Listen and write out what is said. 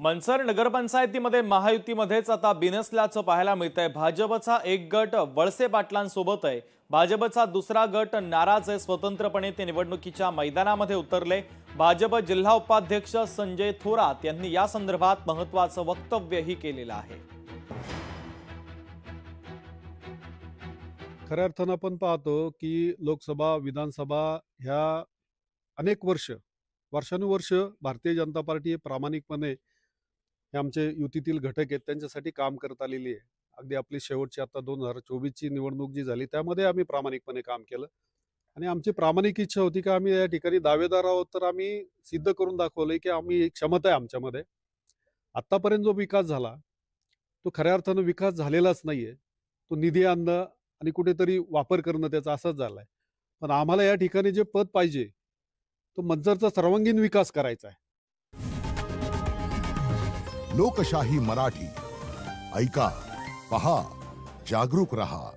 मनसर नगरपंचायतीमध्ये महायुतीमध्येच आता बिनसल्याचं पाहायला मिळतंय। भाजपचा एक गट वळसे पाटलांसोबत आहे, भाजपचा दुसरा गट नाराज आहे। स्वतंत्रपणे ते निवडणुकीच्या मैदानामध्ये उतरले। भाजप जिल्हा उपाध्यक्ष संजय थोरात यांनी या संदर्भात महत्त्वाचं वक्तव्यही केलेलं आहे। खऱ्या अर्थानं आपण पाहतो की लोकसभा विधानसभा ह्या अनेक वर्षानुवर्ष भारतीय जनता पार्टी हे प्रामाणिकपणे हे आमचे युतीतील घटक आहेत त्यांच्यासाठी काम करत आलेली आहे। अगदी आपली शेवटची आता 2024 ची निवडणूक जी झाली त्यामध्ये आम्ही प्रामाणिकपणे काम केलं आणि आमची प्रामाणिक इच्छा होती की आम्ही या ठिकाणी दावेदार आहोत, तर आम्ही सिद्ध करून दाखवलंय की आम्ही क्षमता आहे आमच्यामध्ये। आतापर्यंत जो विकास झाला तो खऱ्या अर्थानं विकास झालेलाच नाहीये, तो निधी आणणं आणि कुठेतरी वापर करणं त्याचा असंच झालाय। पण आम्हाला या ठिकाणी जे पद पाहिजे तो मंचरचा सर्वांगीण विकास करायचा आहे। लोकशाही मराठी ऐका, पहा, जागरूक रहा।